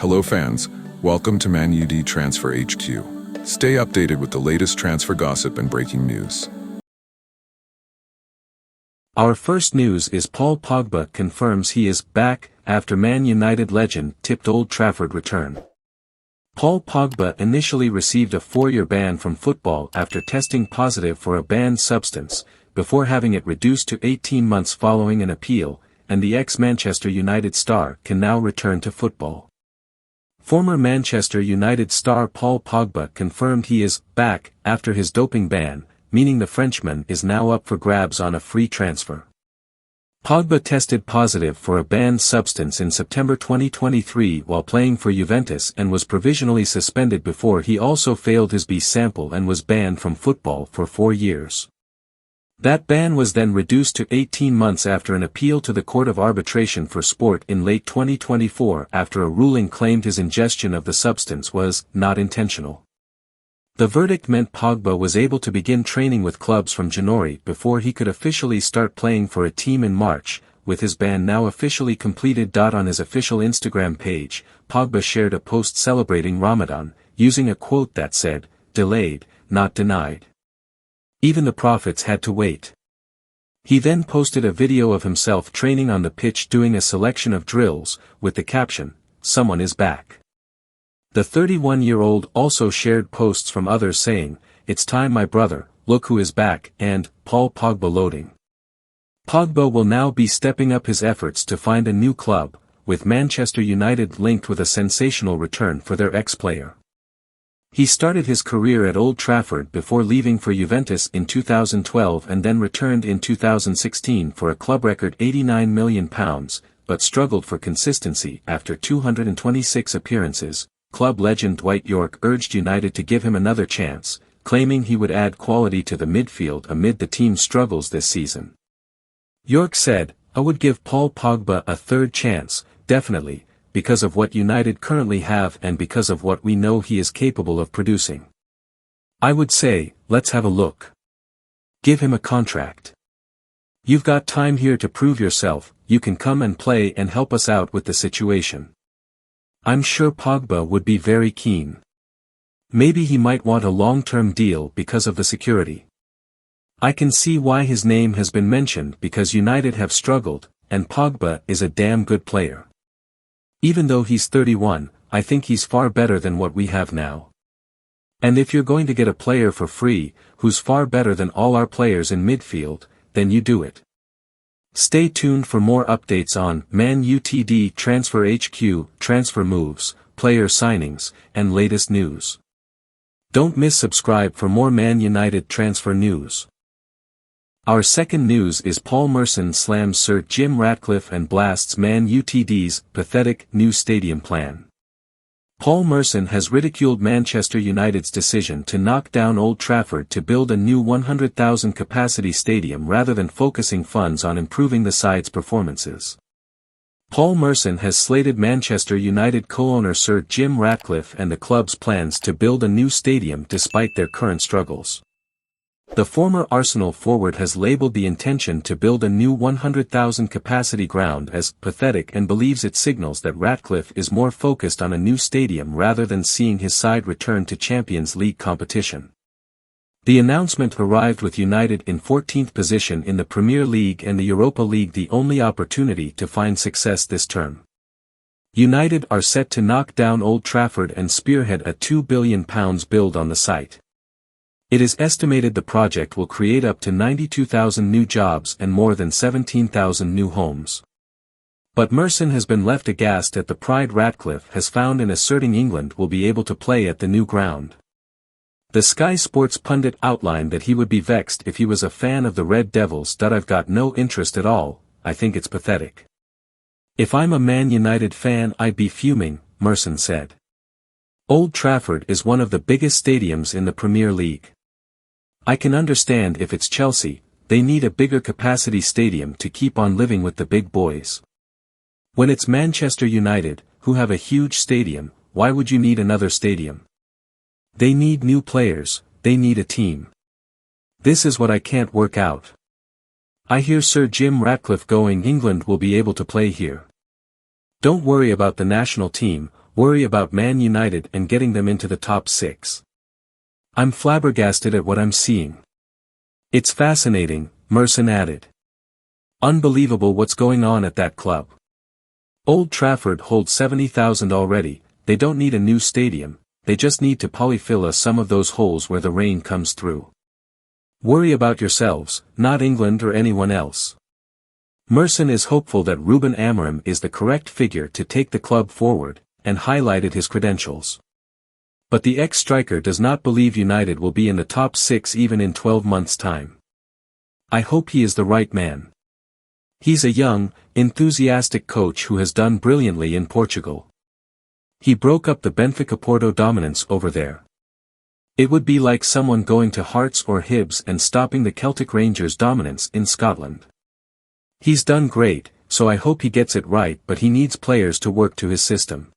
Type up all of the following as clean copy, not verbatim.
Hello fans, welcome to Man Utd Transfer HQ. Stay updated with the latest transfer gossip and breaking news. Our first news is Paul Pogba confirms he is back after Man United legend tipped Old Trafford return. Paul Pogba initially received a 4-year ban from football after testing positive for a banned substance, before having it reduced to 18 months following an appeal, and the ex-Manchester United star can now return to football. Former Manchester United star Paul Pogba confirmed he is back after his doping ban, meaning the Frenchman is now up for grabs on a free transfer. Pogba tested positive for a banned substance in September 2023 while playing for Juventus and was provisionally suspended before he also failed his B sample and was banned from football for 4 years. That ban was then reduced to 18 months after an appeal to the Court of Arbitration for Sport in late 2024 after a ruling claimed his ingestion of the substance was not intentional. The verdict meant Pogba was able to begin training with clubs from January before he could officially start playing for a team in March, with his ban now officially completed. On his official Instagram page, Pogba shared a post celebrating Ramadan, using a quote that said, "Delayed, not denied. Even the prophets had to wait." He then posted a video of himself training on the pitch doing a selection of drills, with the caption, "Someone is back." The 31-year-old also shared posts from others saying, "It's time my brother, look who is back," and "Paul Pogba loading." Pogba will now be stepping up his efforts to find a new club, with Manchester United linked with a sensational return for their ex-player. He started his career at Old Trafford before leaving for Juventus in 2012 and then returned in 2016 for a club record £89 million, but struggled for consistency after 226 appearances. Club legend Dwight Yorke urged United to give him another chance, claiming he would add quality to the midfield amid the team's struggles this season. Yorke said, "I would give Paul Pogba a third chance, definitely, because of what United currently have and because of what we know he is capable of producing. I would say, let's have a look. Give him a contract. You've got time here to prove yourself, you can come and play and help us out with the situation." I'm sure Pogba would be very keen. Maybe he might want a long-term deal because of the security. I can see why his name has been mentioned because United have struggled, and Pogba is a damn good player. Even though he's 31, I think he's far better than what we have now. And if you're going to get a player for free, who's far better than all our players in midfield, then you do it. Stay tuned for more updates on Man Utd Transfer HQ, transfer moves, player signings, and latest news. Don't miss subscribe for more Man United transfer news. Our second news is Paul Merson slams Sir Jim Ratcliffe and blasts Man Utd's pathetic new stadium plan. Paul Merson has ridiculed Manchester United's decision to knock down Old Trafford to build a new 100,000 capacity stadium rather than focusing funds on improving the side's performances. Paul Merson has slated Manchester United co-owner Sir Jim Ratcliffe and the club's plans to build a new stadium despite their current struggles. The former Arsenal forward has labelled the intention to build a new 100,000 capacity ground as pathetic and believes it signals that Ratcliffe is more focused on a new stadium rather than seeing his side return to Champions League competition. The announcement arrived with United in 14th position in the Premier League and the Europa League the only opportunity to find success this term. United are set to knock down Old Trafford and spearhead a £2 billion build on the site. It is estimated the project will create up to 92,000 new jobs and more than 17,000 new homes. But Merson has been left aghast at the pride Ratcliffe has found in asserting England will be able to play at the new ground. The Sky Sports pundit outlined that he would be vexed if he was a fan of the Red Devils. "I've got no interest at all, I think it's pathetic. If I'm a Man United fan I'd be fuming," Merson said. Old Trafford is one of the biggest stadiums in the Premier League. I can understand if it's Chelsea, they need a bigger capacity stadium to keep on living with the big boys. When it's Manchester United, who have a huge stadium, why would you need another stadium? They need new players, they need a team. This is what I can't work out. I hear Sir Jim Ratcliffe going England will be able to play here. Don't worry about the national team, worry about Man United and getting them into the top 6. I'm flabbergasted at what I'm seeing. It's fascinating, Merson added. Unbelievable what's going on at that club. Old Trafford holds 70,000 already. They don't need a new stadium, they just need to polyfill some of those holes where the rain comes through. Worry about yourselves, not England or anyone else. Merson is hopeful that Ruben Amorim is the correct figure to take the club forward, and highlighted his credentials. But the ex-striker does not believe United will be in the top 6 even in 12 months' time. I hope he is the right man. He's a young, enthusiastic coach who has done brilliantly in Portugal. He broke up the Benfica Porto dominance over there. It would be like someone going to Hearts or Hibs and stopping the Celtic Rangers' dominance in Scotland. He's done great, so I hope he gets it right, but he needs players to work to his system.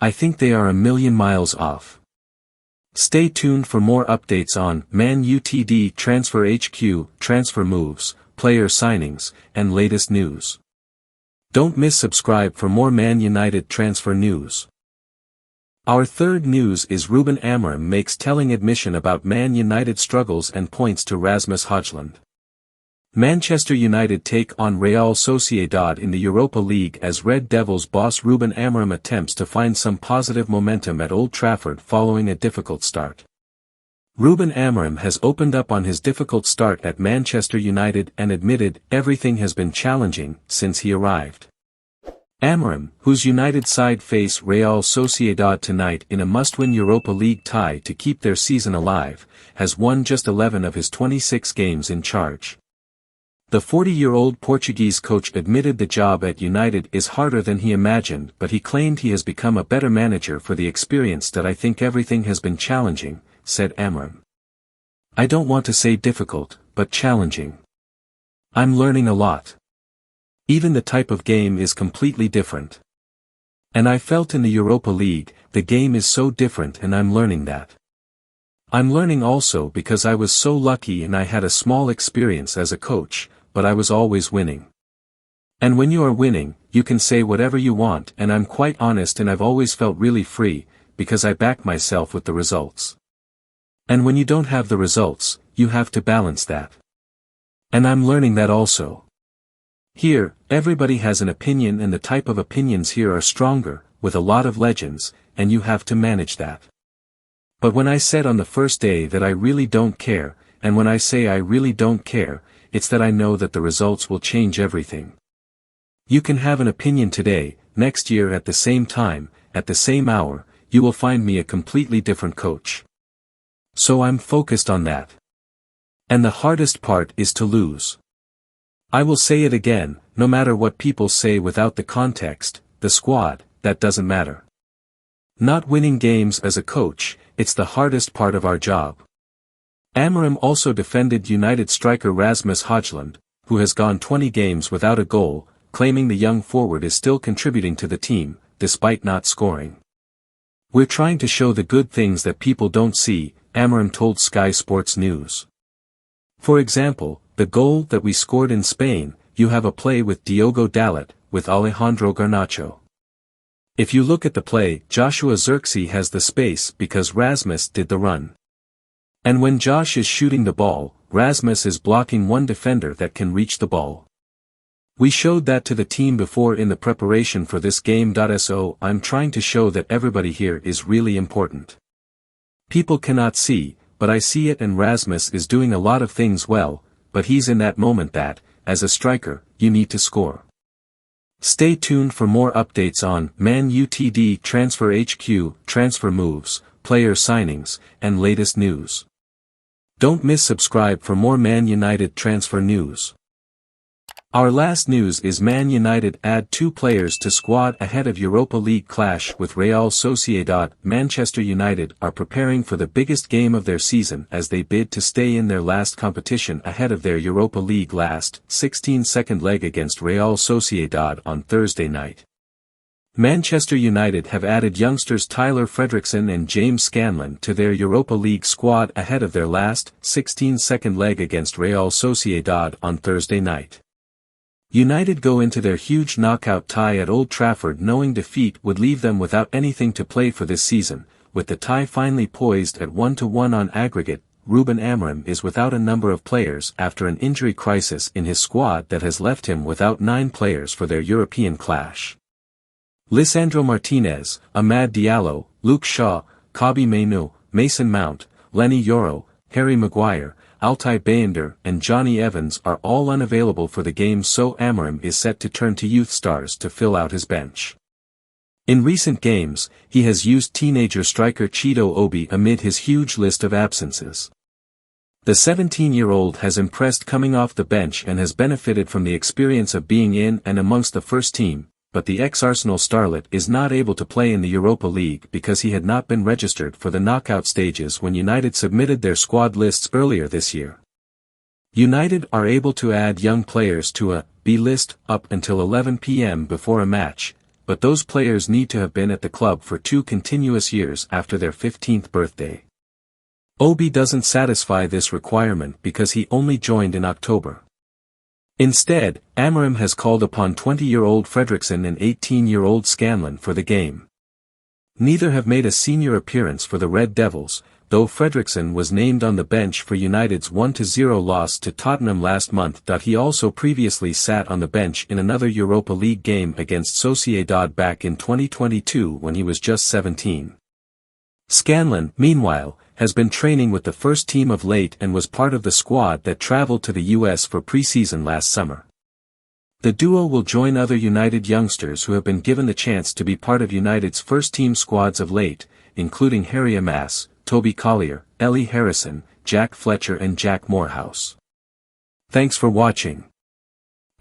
I think they are a million miles off. Stay tuned for more updates on Man Utd Transfer HQ, transfer moves, player signings, and latest news. Don't miss subscribe for more Man United transfer news. Our third news is Ruben Amorim makes telling admission about Man United struggles and points to Rasmus Højlund. Manchester United take on Real Sociedad in the Europa League as Red Devils boss Ruben Amorim attempts to find some positive momentum at Old Trafford following a difficult start. Ruben Amorim has opened up on his difficult start at Manchester United and admitted everything has been challenging since he arrived. Amorim, whose United side face Real Sociedad tonight in a must-win Europa League tie to keep their season alive, has won just 11 of his 26 games in charge. The 40-year-old Portuguese coach admitted the job at United is harder than he imagined, but he claimed he has become a better manager for the experience that I think everything has been challenging, said Amorim. I don't want to say difficult, but challenging. I'm learning a lot. Even the type of game is completely different. And I felt in the Europa League, the game is so different and I'm learning that. I'm learning also because I was so lucky and I had a small experience as a coach, but I was always winning. And when you are winning, you can say whatever you want and I'm quite honest and I've always felt really free, because I back myself with the results. And when you don't have the results, you have to balance that. And I'm learning that also. Here, everybody has an opinion and the type of opinions here are stronger, with a lot of legends, and you have to manage that. But when I said on the first day that I really don't care, and when I say I really don't care, it's that I know that the results will change everything. You can have an opinion today, next year at the same time, at the same hour, you will find me a completely different coach. So I'm focused on that. And the hardest part is to lose. I will say it again, no matter what people say without the context, the squad, that doesn't matter. Not winning games as a coach, it's the hardest part of our job. Amorim also defended United striker Rasmus Højlund, who has gone 20 games without a goal, claiming the young forward is still contributing to the team, despite not scoring. We're trying to show the good things that people don't see, Amorim told Sky Sports News. For example, the goal that we scored in Spain, you have a play with Diogo Dalot, with Alejandro Garnacho. If you look at the play, Joshua Zirkzee has the space because Rasmus did the run. And when Josh is shooting the ball, Rasmus is blocking one defender that can reach the ball. We showed that to the team before in the preparation for this game. So I'm trying to show that everybody here is really important. People cannot see, but I see it, and Rasmus is doing a lot of things well, but he's in that moment that, as a striker, you need to score. Stay tuned for more updates on Man Utd Transfer HQ, transfer moves, player signings, and latest news. Don't miss subscribe for more Man United transfer news. Our last news is Man United add 2 players to squad ahead of Europa League clash with Real Sociedad. Manchester United are preparing for the biggest game of their season as they bid to stay in their last competition ahead of their Europa League last 16-second leg against Real Sociedad on Thursday night. Manchester United have added youngsters Tyler Fredrickson and James Scanlon to their Europa League squad ahead of their last 16-second leg against Real Sociedad on Thursday night. United go into their huge knockout tie at Old Trafford knowing defeat would leave them without anything to play for this season, with the tie finally poised at 1-1 on aggregate. Ruben Amorim is without a number of players after an injury crisis in his squad that has left him without 9 players for their European clash. Lisandro Martinez, Amad Diallo, Luke Shaw, Kobbie Mainoo, Mason Mount, Lenny Yoro, Harry Maguire, Altay Bayender and Johnny Evans are all unavailable for the game, so Amorim is set to turn to youth stars to fill out his bench. In recent games, he has used teenager striker Chido Obi amid his huge list of absences. The 17-year-old has impressed coming off the bench and has benefited from the experience of being in and amongst the first team, but the ex-Arsenal starlet is not able to play in the Europa League because he had not been registered for the knockout stages when United submitted their squad lists earlier this year. United are able to add young players to a B list up until 11 p.m. before a match, but those players need to have been at the club for 2 continuous years after their 15th birthday. Obi doesn't satisfy this requirement because he only joined in October. Instead, Amorim has called upon 20-year-old Fredriksson and 18-year-old Scanlon for the game. Neither have made a senior appearance for the Red Devils, though Fredriksson was named on the bench for United's 1-0 loss to Tottenham last month. He also previously sat on the bench in another Europa League game against Sociedad back in 2022 when he was just 17. Scanlon, meanwhile, has been training with the first team of late and was part of the squad that traveled to the US for pre-season last summer. The duo will join other United youngsters who have been given the chance to be part of United's first-team squads of late, including Harry Amas, Toby Collier, Ellie Harrison, Jack Fletcher and Jack Morehouse. Thanks for watching.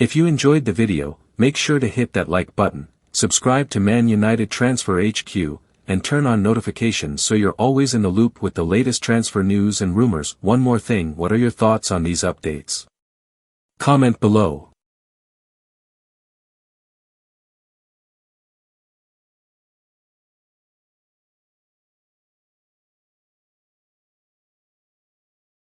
If you enjoyed the video, make sure to hit that like button, subscribe to Man United Transfer HQ, and turn on notifications so you're always in the loop with the latest transfer news and rumors. One more thing, what are your thoughts on these updates? Comment below.